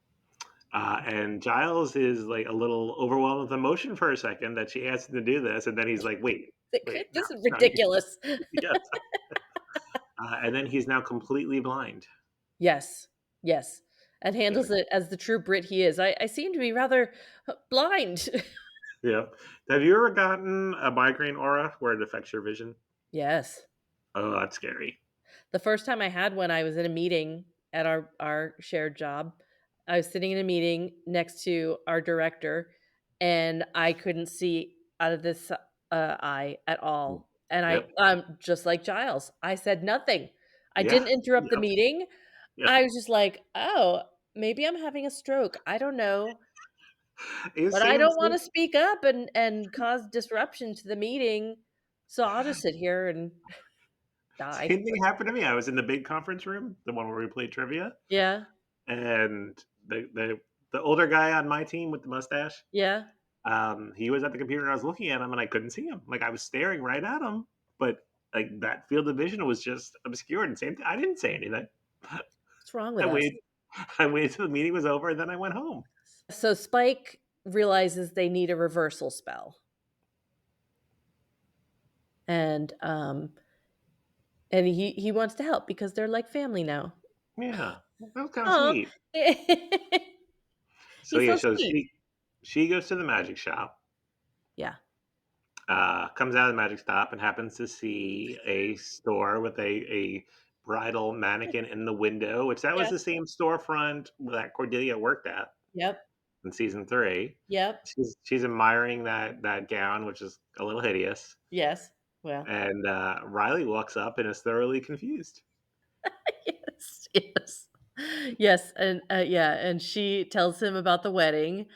And Giles is like a little overwhelmed with emotion for a second that she asked him to do this, and then he's like, "Wait, no, This is no." ridiculous. Yes. And then he's now completely blind. Yes, yes. And Yeah, handles it as the true Brit he is. I seem to be rather blind. yeah. Have you ever gotten a migraine aura where it affects your vision? Yes. Oh, that's scary. The first time I had one, I was in a meeting at our shared job. I was sitting in a meeting next to our director, and I couldn't see out of this eye at Mm. all. And I, Yep. just like Giles, I said nothing. I Yeah. didn't interrupt the Yep. meeting. Yep. I was just like, "Oh, maybe I'm having a stroke. I don't know, but I Same, don't want same, to speak up and cause disruption to the meeting, so I'll just sit here and die." same thing happened to me. I was in the big conference room, the one where we played trivia, Yeah, and the older guy on my team with the mustache, yeah. he was at the computer and I was looking at him and I couldn't see him. Like, I was staring right at him, but like that field of vision was just obscured. And same thing, I didn't say anything. What's wrong with I us? waited. I waited till the meeting was over and then I went home. So Spike realizes they need a reversal spell, and he wants to help because they're like family now. Yeah, that was kind of Oh, sweet. So he's yeah, so so sweet. she goes to the magic shop, Yeah. comes out of the magic shop and happens to see a store with a bridal mannequin in the window, which that was Yeah. the same storefront that Cordelia worked at Yep. in season 3. Yep. She's admiring that gown, which is a little hideous. Yes. Well. And Riley walks up and is thoroughly confused. Yes. Yes. Yes, and yeah, and she tells him about the wedding,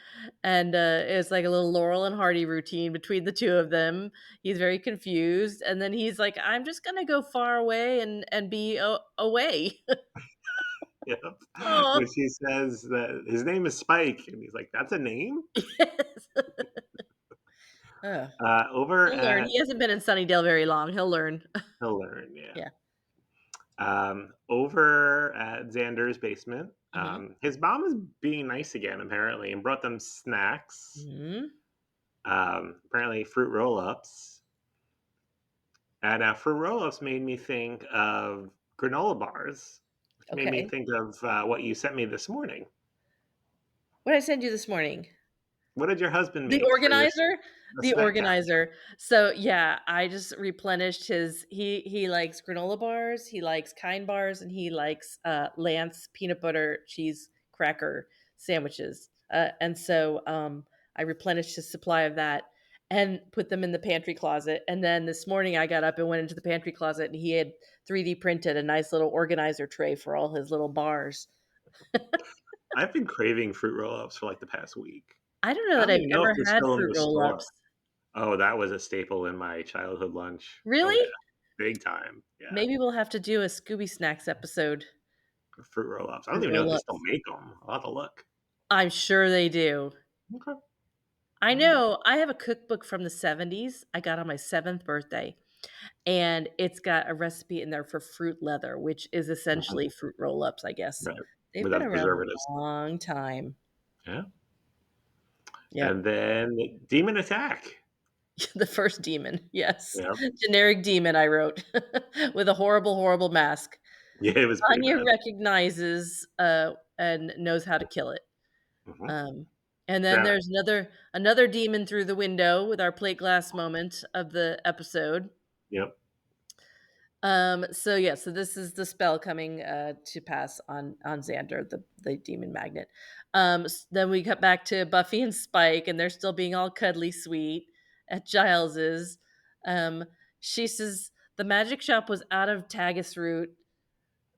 and it's like a little Laurel and Hardy routine between the two of them. He's very confused, and then he's like, "I'm just gonna go far away and be away." Yep. Oh, When she says that his name is Spike, and he's like, "That's a name." yes. Ugh. Over He'll learn. at He hasn't been in Sunnydale very long. He'll learn. He'll learn, yeah. Yeah. Over at Xander's basement, Mhm. his mom is being nice again, apparently, and brought them snacks. Mhm. Apparently, fruit roll ups. And fruit roll ups made me think of granola bars, which made me Okay. think of what you sent me this morning. What did I send you this morning? What did your husband The make for your organizer? The snack time? organizer. So, yeah, I just replenished his he likes granola bars, he likes Kind bars, and he likes, Lance peanut butter cheese cracker sandwiches. And so, I replenished his supply of that and put them in the pantry closet, and then this morning, I got up and went into the pantry closet, and he had 3D printed a nice little organizer tray for all his little bars. I've been craving fruit roll ups for like the past week. I don't know I that don't I've even know if ever they're had still in fruit the store. roll-ups. Oh, that was a staple in my childhood lunch. Oh yeah, Really? big time. Yeah, Maybe we'll have to do a Scooby Snacks episode. fruit roll ups. I don't Fruit even know if they still roll-ups. make them. I'll have to look. I'm sure they do. Okay. I All right. know I have a cookbook from the '70s I got on my 7th birthday, and it's got a recipe in there for fruit leather, which is Mhm. essentially fruit roll-ups, I guess. Right. They've been Without the around preservatives. a long time. Yeah. Yep. And then demon attack. The first demon, yes. Yeah. Generic demon, I wrote, with a horrible, horrible mask. Yeah, it was pretty Anya bad. recognizes, and knows how to kill it. Mhm. Um And then Yeah. there's another demon through the window with our plate glass moment of the episode. Yep. So yeah, so this is the spell coming to pass on Xander, the demon magnet. Then we cut back to Buffy and Spike, and they're still being all cuddly sweet at Giles's. Um, she says the magic shop was out of Tagus root,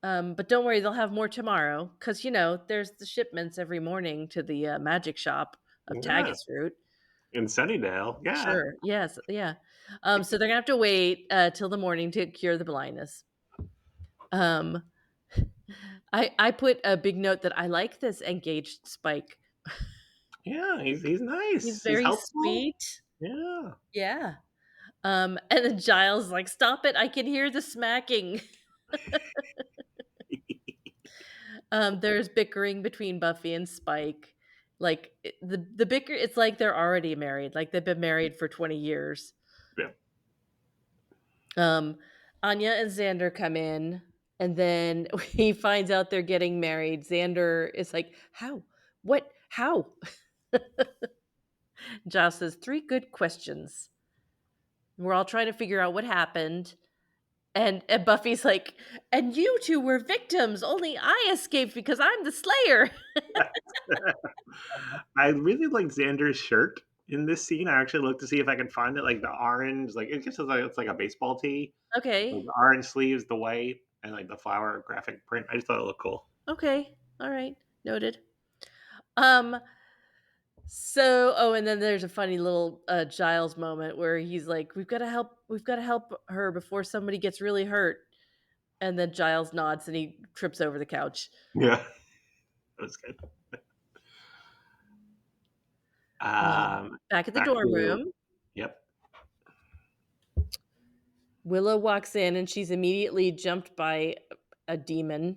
but don't worry, they'll have more tomorrow because there's the shipments every morning to the magic shop of Yeah. Tagus root. In Sunnydale. Yeah. Sure. Yes. Yeah. So they're gonna have to wait till the morning to cure the blindness. Um, I put a big note that I like this engaged Spike. Yeah. He's He's nice. He's very helpful. sweet. Yeah. Yeah. And then Giles is like, "Stop it! I can hear the smacking." There's bickering between Buffy and Spike. Like the bicker, it's like they're already married. Like they've been married for 20 years. Yeah. Um, Anya and Xander come in, and then he finds out they're getting married. Xander is like, "How? What? How?" Giles says, "Three good questions." We're all trying to figure out what happened. And Buffy's like, "And you two were victims. Only I escaped because I'm the Slayer." I really like Xander's shirt in this scene. I actually looked to see if I could find it, like the orange, like it just looks like it's like a baseball tee. Like Okay. the orange sleeves, the white, and like the flower graphic print. I just thought it looked cool. Okay. All right. Noted. Um, and then there's a funny little Giles moment where he's like, we've got to help her before somebody gets really hurt." And then Giles nods and he trips over the couch. Yeah, that was good. Back at the Back dorm to room, yep. Willow walks in and she's immediately jumped by a demon.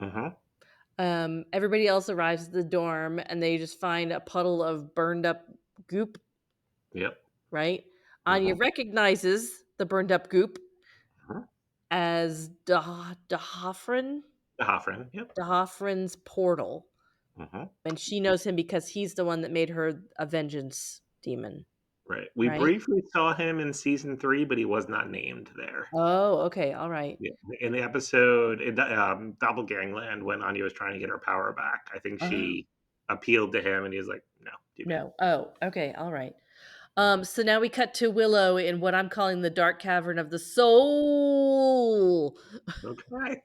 Mm-hmm. Everybody else arrives at the dorm and they just find a puddle of burned up goop, Yep. right? Anya Mm-hmm. recognizes the burned up goop Mm-hmm. as Dahafrin, The Hoffren. Yep. Dahafrin's portal. Mm-hmm. And she knows him because he's the one that made her a vengeance demon, Right. We right? briefly saw him in season 3, but he was not named there. Oh, okay. All right. Yeah. In the episode in Doppelgangland, when Anya was trying to get her power back, I think Oh, she appealed to him, and he was like, "No, too bad." no. Oh, okay. All right. So now we cut to Willow in what I'm calling the dark cavern of the soul. Okay,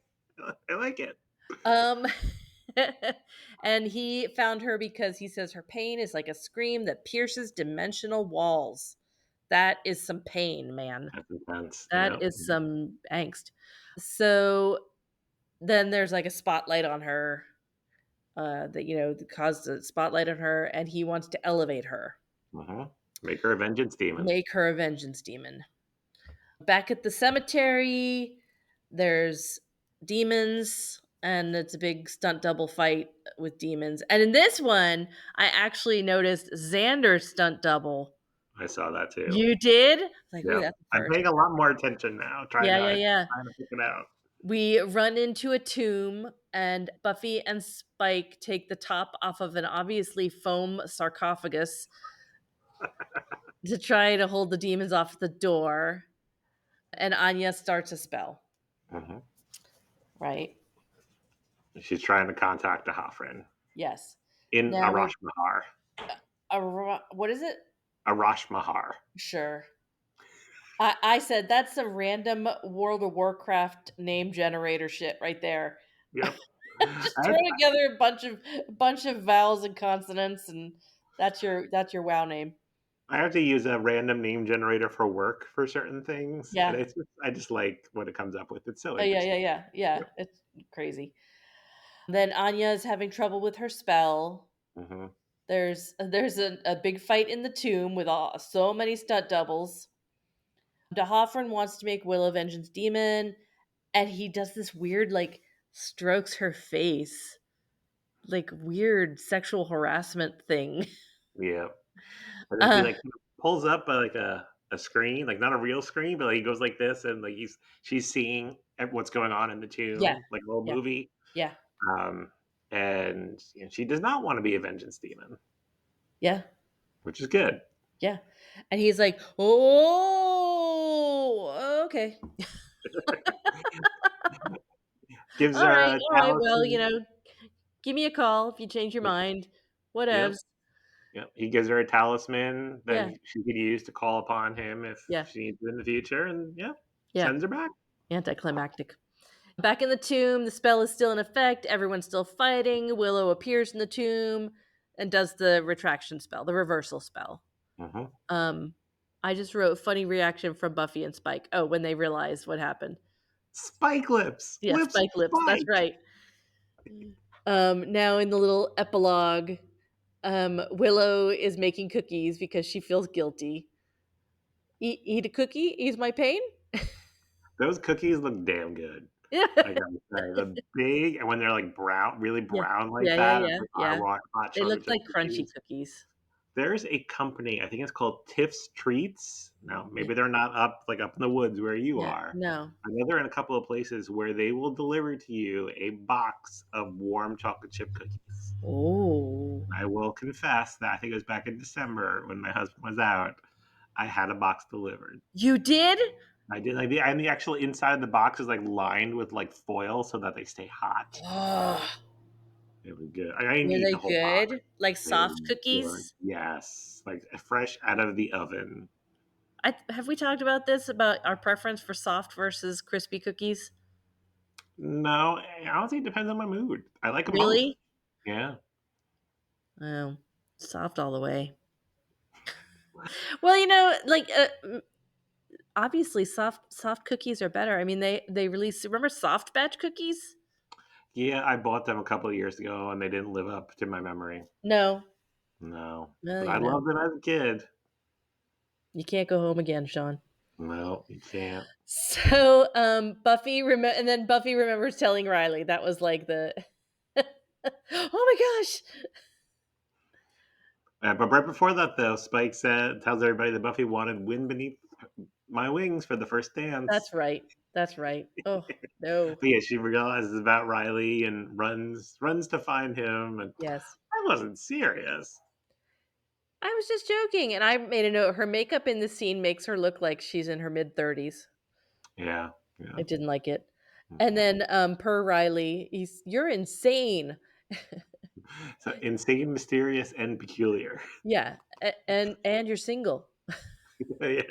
I like it. Um, and he found her because he says her pain is like a scream that pierces dimensional walls. That is some pain, man. That's intense. That Yeah. is some angst. So then there's like a spotlight on her that that caused a spotlight on her, and he wants to elevate her, Mm-hmm. Make her a vengeance demon. make her a vengeance demon. Back at the cemetery, there's demons, and it's a big stunt double fight with demons. And in this one, I actually noticed Xander's stunt double. I saw that too. You did? Like, ooh, Yeah, that's the I'm first. paying a lot more attention now, Yeah, yeah, yeah. trying to pick it out. We run into a tomb, and Buffy and Spike take the top off of an obviously foam sarcophagus to try to hold the demons off the door. And Anya starts a spell, Mm-hmm. right? She's trying to contact the Hoffren Yes. in Now, Arash Mahar. what is it? Arash Mahar. Sure. I said that's a random World of Warcraft name generator shit right there. Yep. Just I throw together a bunch of vowels and consonants, and that's your WoW name. I have to use a random name generator for work for certain things, and Yeah. I just like what it comes up with. It's so Yeah, yeah, interesting. yeah, yeah. Yep. It's crazy. Then Anya is having trouble with her spell. Mm-hmm. There's a big fight in the tomb with so many stunt doubles. Dahafren wants to make Willow Vengeance Demon, and he does this weird, like, strokes her face, like, weird sexual harassment thing. Yeah. And then he Uh, like pulls up like a screen, like not a real screen, but like he goes like this, and like she's seeing what's going on in the yeah, tomb, like a little yeah, movie. yeah. And she does not want to be a vengeance demon. Yeah. which is good. Yeah. And he's like, "Oh, okay. Gives her a All right. Well, talisman. give me a call if you change your Yep, mind. yep, Whatevs." yep. He gives her a talisman that Yeah. she could use to call upon him if Yeah. she needs it in the future, and yeah, Yeah. sends her back. Anticlimactic. Back in the tomb, the spell is still in effect. Everyone's still fighting. Willow appears in the tomb and does the retraction spell, the reversal spell. Hmm. Um, I just wrote funny reaction from Buffy and Spike. Oh, when they realized what happened. Spike lips, Yeah, lips Spike lips. That's spiked. right. Now in the little epilogue, Willow is making cookies because she feels guilty. Eat a cookie, ease my pain. Those cookies look damn good. Yeah, I gotta say, the big and when they're like brown, really yeah, brown like yeah, yeah, that, it's yeah, like I yeah. want hot They look chocolate chip like crunchy cookies. cookies. There's a company, I think it's called Tiff's Treats. Now, Yeah, maybe they're not up in the woods where you yeah. are. No. I know they're in a couple of places where they will deliver to you a box of warm chocolate chip cookies. Oh, I will confess that I think it was back in December when my husband was out. I had a box delivered. you did? I did like and the actual inside of the box is like lined with like foil so that they stay hot. Oh, It was good. I didn't were eat they the whole box. good? Like They were soft good. cookies? Yes, like fresh out of the oven. Have we talked about this about our preference for soft versus crispy cookies? No, honestly, it depends on my mood. I like them both. Really? Yeah. Oh, soft all the way. Well, obviously soft cookies are better. I mean, they release. Remember soft batch cookies? Yeah, I bought them a couple of years ago and they didn't live up to my memory. No, No. well, But I loved them as a kid. you can't go home again, Sean. No, you can't. So, and then Buffy remembers telling Riley that was like the, oh my gosh, But right before that, though, Spike tells everybody that Buffy wanted wind beneath my wings for the first dance. that's right, that's right. Oh no, But yeah, she realizes about Riley and runs to find him. And yes, I wasn't serious. I was just joking, and I made a note. Her makeup in the scene makes her look like she's in her mid 30s. Yeah, yeah. I didn't like it. And Mhm. then, per Riley, you're insane. So insane, mysterious, and peculiar. Yeah, and you're single. Yeah.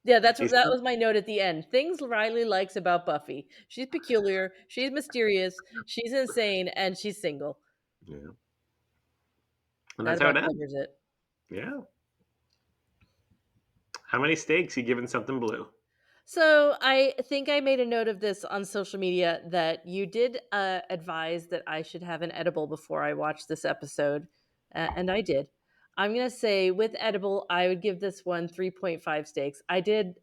Yeah, He's that was my note at the end. Things Riley likes about Buffy. She's peculiar, she's mysterious, she's insane, and she's single. yeah. And That that's how about it ends. covers it. Yeah. How many steaks you giving something blue? So I think I made a note of this on social media that you did advise that I should have an edible before I watched this episode, and I did. I'm gonna say with edible, I would give this one 3.5 steaks. I did.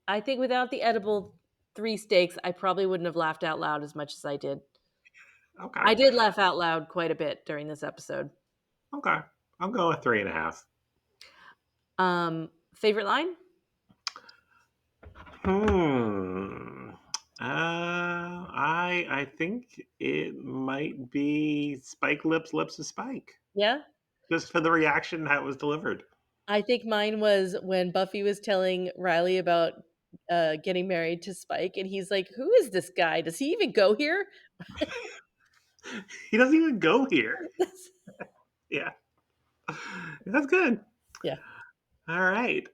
I think without the edible 3 steaks, I probably wouldn't have laughed out loud as much as I did. Okay. I did laugh out loud quite a bit during this episode. Okay. I'll go with 3.5. Favorite line? Hmm. I think it might be Spike lips of Spike. Yeah. Just for the reaction that was delivered. I think mine was when Buffy was telling Riley about getting married to Spike, and he's like, "Who is this guy? Does he even go here?" He doesn't even go here. Yeah. That's good. Yeah, All right.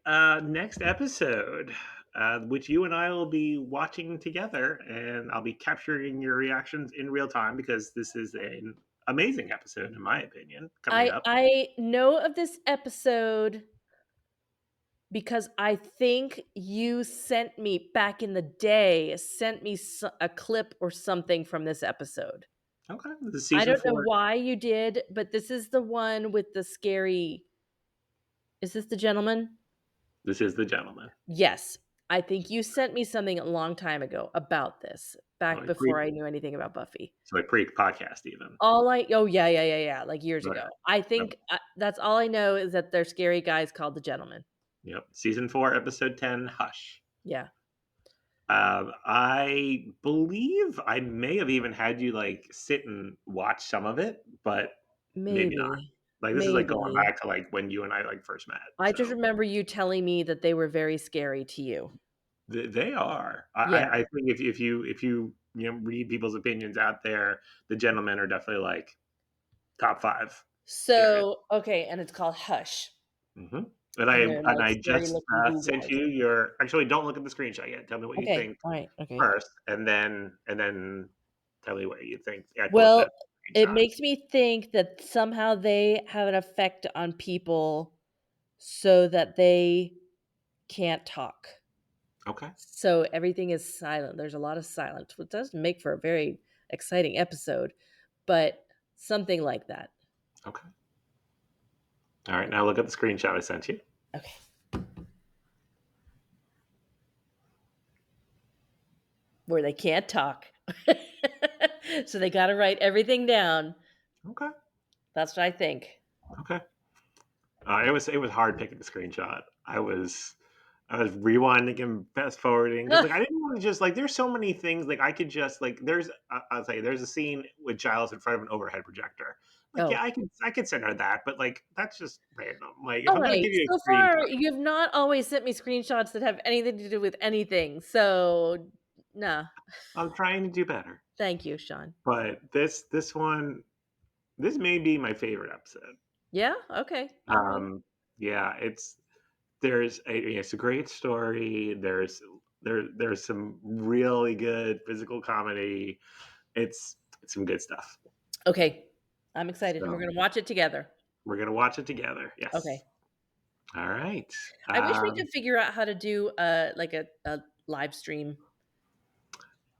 Next episode, which you and I will be watching together, and I'll be capturing your reactions in real time because this is an amazing episode, in my opinion, coming up. I know of this episode because I think you sent me back in the day, sent me a clip or something from this episode. Okay. This is I season don't know four. why you did, but this is the one with the scary. Is this the gentleman? This is The Gentleman. Yes. I think you sent me something a long time ago about this, So back like pre, before I knew anything about Buffy. so like pre-podcast even. Oh, yeah, yeah, yeah, yeah, like years Okay. ago. I Okay. think, that's all I know is that they're scary guys called the gentleman. Yep. Season 4, episode 10, Hush. Yeah, I believe I may have even had you like sit and watch some of it, but maybe not. maybe. Like, this is, like, going Maybe. back to, like, when you and I, like, first met, I just so remember you telling me that they were very scary to you. they are. I Yeah. I I think if you read people's opinions out there, the gentlemen are definitely, like, top 5 scariest. So okay, and it's called Hush, Mhm. And I and they're, and like, I scary just, looking blue sent guys. you your actually, don't look at the screenshot yet. Tell me what you Okay, think alright, okay. first, and then tell me what you think after looking Well, at the it screenshot. makes me think that somehow they have an effect on people so that they can't talk. Okay, So everything is silent. There's a lot of silence, which does make for a very exciting episode, but something like that. okay. Alright, now look at the screenshot I sent you. Okay. Where they can't talk. So they gotta write everything down. Okay, That's what I think. okay. It was hard picking the screenshot. I was rewinding and fast forwarding because like I didn't want to just like there's so many things like I could just like I'll tell you there's a scene with Giles in front of an overhead projector. Like Oh. yeah I could send her that, but like that's just random. Like if I'm gonna Alright, give you so a screenshot, far, you've not always sent me screenshots that have anything to do with anything, so nah. I'm trying to do better. Thank you, Sean. But this one this may be my favorite episode. Yeah? Okay, alright. Um yeah, it's a great story. There's some really good physical comedy. It's some good stuff. Okay, I'm excited, and we're So gonna watch it together. we're gonna watch it together. Yes. Okay. All right. I wish we Um, could figure out how to do, like a live stream.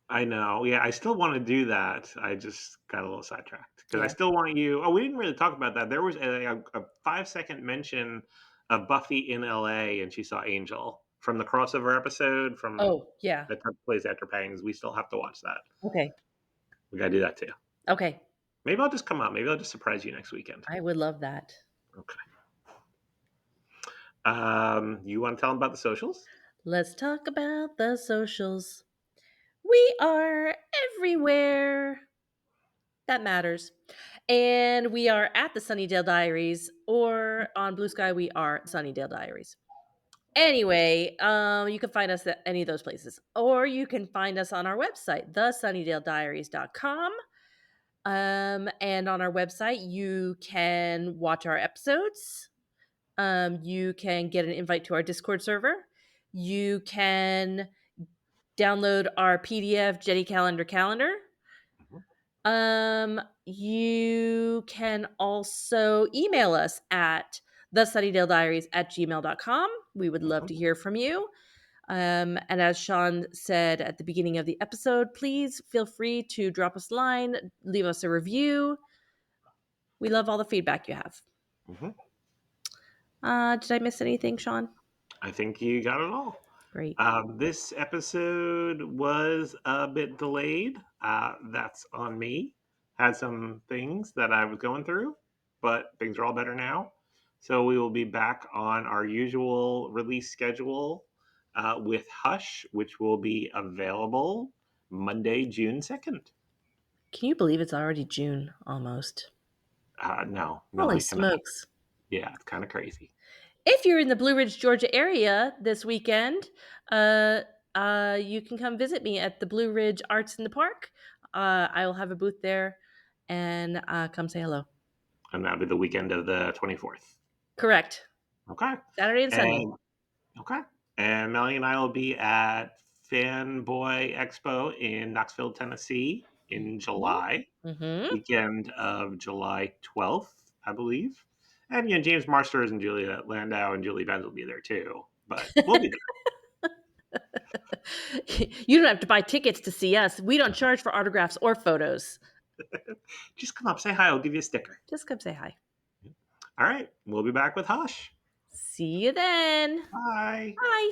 I know. Yeah, I still want to do that. I just got a little sidetracked because I Yeah. still want you. Oh, we didn't really talk about that. There was a 5 second mention of Buffy in LA, and she saw Angel from the crossover episode from Oh, yeah. that took place after Pangs. We still have to watch that. Okay. We gotta do that too. Okay. Maybe I'll just come up. Maybe I'll just surprise you next weekend. I would love that. Okay. You want to tell them about the socials? Let's talk about the socials. We are everywhere. That matters. And we are at the Sunnydale Diaries, or on Blue Sky, we are Sunnydale Diaries. Anyway, you can find us at any of those places, or you can find us on our website, thesunnydalediaries.com. And on our website, you can watch our episodes. You can get an invite to our Discord server. You can download our PDF Jenny calendar. Mhm. You can also email us at thesunnydalediaries@gmail.com. We would love Mhm. to hear from you. And as Sean said at the beginning of the episode, please feel free to drop us a line, leave us a review. We love all the feedback you have. Mhm. Did I miss anything, Sean? I think you got it all. Great. This episode was a bit delayed. That's on me. Had some things that I was going through, but things are all better now. So we will be back on our usual release schedule with Hush, which will be available Monday, June 2nd. Can you believe it's already June almost? No, Holy I cannot. smokes. Yeah, it's kind of crazy. If you're in the Blue Ridge, Georgia area this weekend, uh, you can come visit me at the Blue Ridge Arts in the Park. I will have a booth there, and come say hello. And that'll be the weekend of the 24th. Correct. Okay. Saturday and Sunday. And Okay. And Melanie and I will be at Fanboy Expo in Knoxville, Tennessee in July, Mm-hmm. weekend of July 12th, I believe. And James Marsters and Julia Landau and Julie Benz will be there too. But we'll be You don't have to buy tickets to see us. We don't charge for autographs or photos. there. Just come up, say hi, I'll give you a sticker. Just come say hi. All right. We'll be back with Hush. See you then. Bye. Bye.